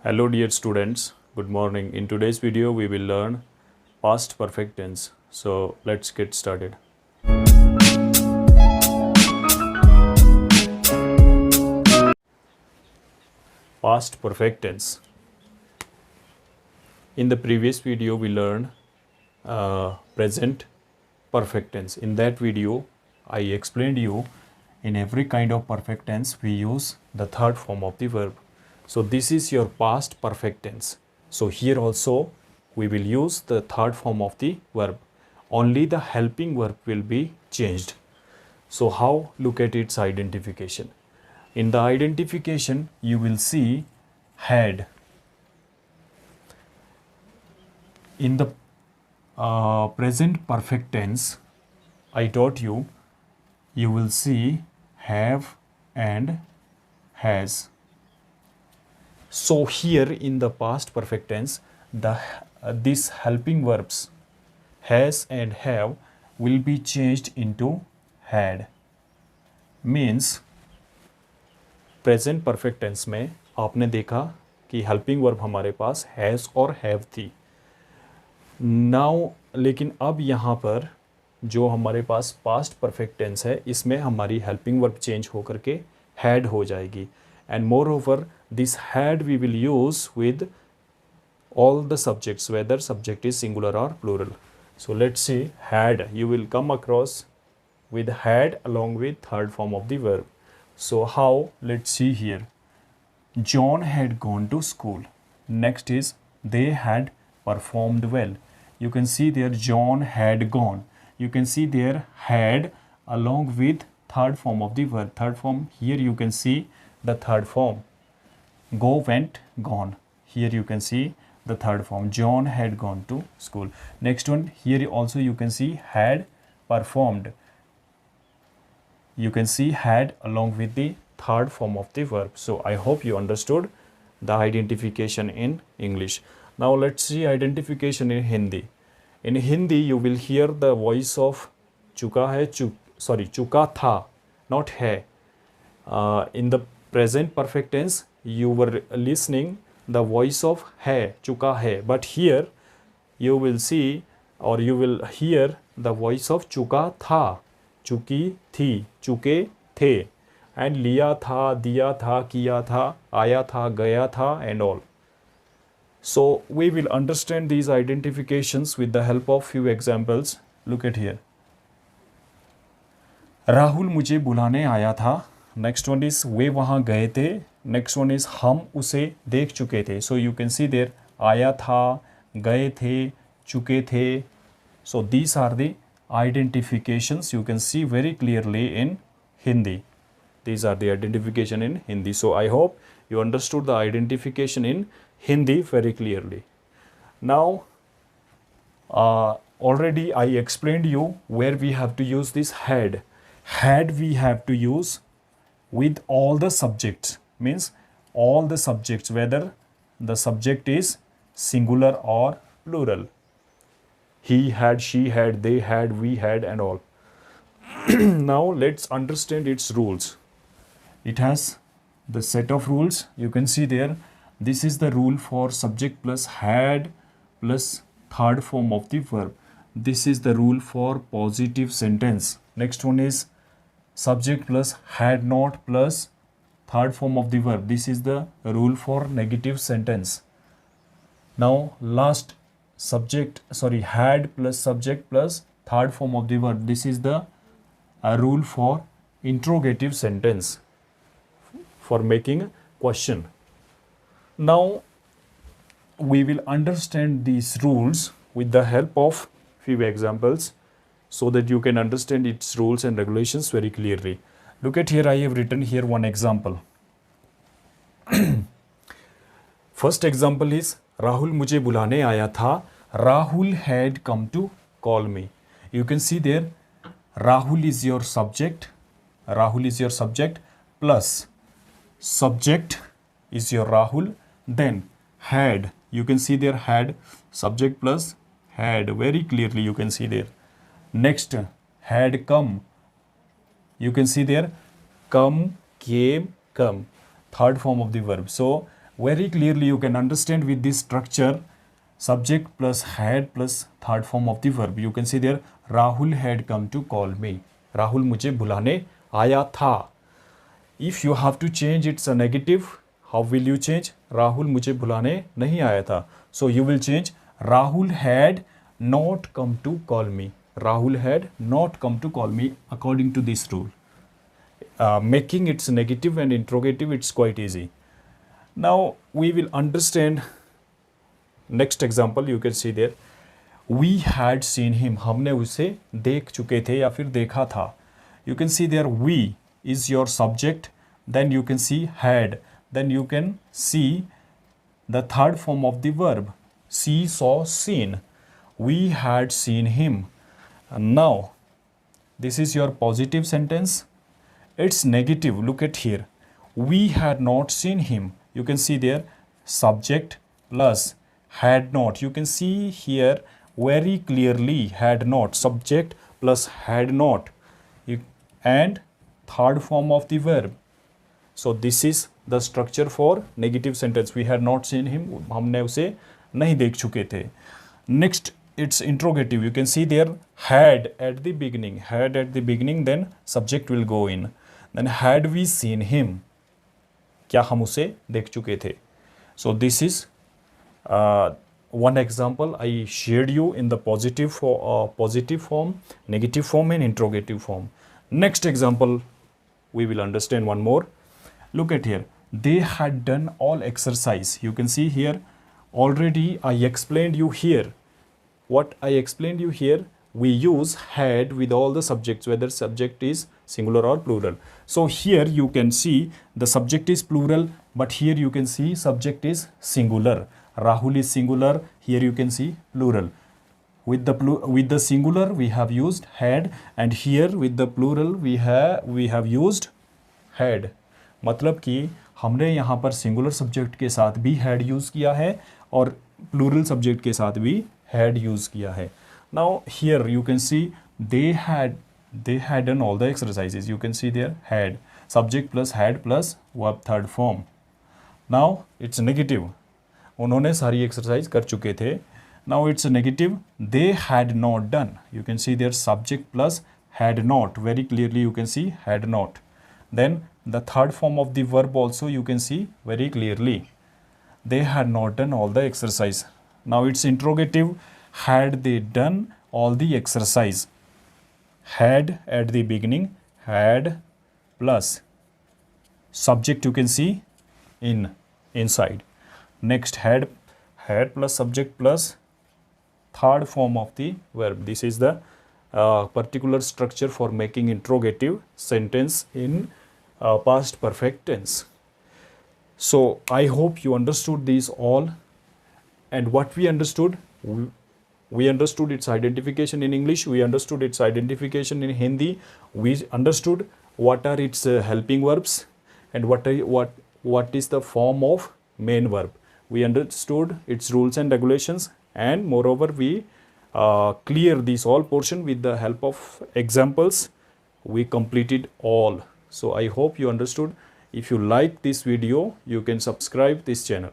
Hello dear students, good morning. In today's video we will learn past perfect tense. So let's get started. Past perfect tense. In the previous video we learned present perfect tense. In that video I explained you in every kind of perfect tense we use the third form of the verb. So this is your past perfect tense. So here also we will use the third form of the verb. Only the helping verb will be changed. So how? Look at its identification. In the identification you will see had. In the present perfect tense I taught you, you will see have and has. So here in the past perfect tense, these helping verbs has and have will be changed into had. Means present perfect tense में आपने देखा कि helping verb हमारे पास has और have थी. Now लेकिन अब यहाँ पर जो हमारे पास पास्ट परफेक्ट टेंस है इसमें हमारी हेल्पिंग वर्ब चेंज होकर के हैड हो जाएगी. And moreover this had we will use with all the subjects, whether subject is singular or plural. So let's see had. You will come across with had along with third form of the verb. So how? Let's see here. John had gone to school. Next is they had performed well. You can see there John had gone. You can see there had along with third form of the verb. Third form, here you can see the third form. Go, went, gone. Here you can see the third form. John had gone to school. Next one, here also you can see had performed. You can see had along with the third form of the verb. So I hope you understood the identification in English. Now let's see identification in Hindi. In Hindi you will hear the voice of चुका है, चुका था, not है. In the present perfect tense you were listening the voice of है, चुका है, but here you will see or you will hear the voice of चुका था, चुकी थी, चुके थे, and लिया था, दिया था, किया था, आया था, गया था and all. So we will understand these identifications with the help of few examples. Look at here. Rahul मुझे बुलाने आया था. नेक्स्ट वन इज वे वहाँ गए थे. नेक्स्ट वन इज हम उसे देख चुके थे. So you can see there आया था, गए थे, चुके थे. So these are the identifications you can see very clearly in Hindi. These are the identification in Hindi. So I hope you understood the identification in Hindi very clearly. Now already I explained you where we have to use this had. Had we have to use with all the subjects, means all the subjects, whether the subject is singular or plural. He had, she had, they had, we had and all. Now let's understand its rules. It has the set of rules. You can see there, this is the rule for subject plus had plus third form of the verb. This is the rule for positive sentence. Next one is subject plus had not plus third form of the verb. This is the rule for negative sentence. Now last had plus subject plus third form of the verb. This is the rule for interrogative sentence, for making a question. Now we will understand these rules with the help of few examples so that you can understand its rules and regulations very clearly. Look at here, I have written here one example. First example is Rahul मुझे बुलाने आया था. Rahul had come to call me. You can see there Rahul is your subject. Rahul is your subject plus subject is your Rahul. Then had, you can see there had, subject plus had, very clearly you can see there. Next had come. You can see there come, came, come. Third form of the verb. So Very clearly you can understand with this structure, subject plus had plus third form of the verb. You can see there, Rahul had come to call me. Rahul मुझे बुलाने आया था. If you have to change it's a negative, how will you change? Rahul मुझे बुलाने नहीं आया था. So you will change Rahul had not come to call me. Rahul had not come to call me according to this rule. Making its negative and interrogative, it's quite easy. Now we will understand next example. You can see there, we had seen him. हमने उसे देख चुके थे या फिर देखा था. You can see there, we is your subject, then you can see had, then you can see the third form of the verb, see, saw, seen. We had seen him. And now this is your positive sentence. It's negative. Look at here, we had not seen him. You can see there, subject plus had not. You can see here very clearly, had not, subject plus had not, and third form of the verb. So this is the structure for negative sentence. We had not seen him. हमने उसे नहीं देख चुके थे. Next, it's interrogative. You can see there, had at the beginning. Had at the beginning, then subject will go in. Then had we seen him? क्या हम उसे देख चुके थे? So this is one example I shared you in the positive form, negative form, and interrogative form. Next example, we will understand one more. Look at here. They had done all exercise. You can see here, already I explained you here. What I explained you here, we use had with all the subjects, whether subject is singular or plural. So here you can see the subject is plural, but here you can see subject is singular. Rahul is singular. Here you can see plural. With the singular we have used had, and here with the plural we have used had. मतलब कि हमने यहाँ पर singular subject के साथ भी had use किया है और प्लूरल सब्जेक्ट के साथ भी had यूज़ किया है. Now here you can see they had done all the exercises. You can see there, had, subject plus had plus verb third form. Now it's negative. उन्होंने सारी एक्सरसाइज कर चुके थे. Now it's a negative. They had not done. You can see their subject plus had not. Very clearly you can see had not. Then the third form of the verb also you can see very clearly. They had not done all the exercise. Now it's interrogative. Had they done all the exercise? Had at the beginning, had plus subject you can see inside. Next had plus subject plus third form of the verb. This is the particular structure for making interrogative sentence in past perfect tense. So I hope you understood these all, and what we understood its identification in English, we understood its identification in Hindi, we understood what are its helping verbs, and what is the form of main verb. We understood its rules and regulations, and moreover we clear this all portion with the help of examples. We completed all. So I hope you understood. If you like this video, you can subscribe this channel.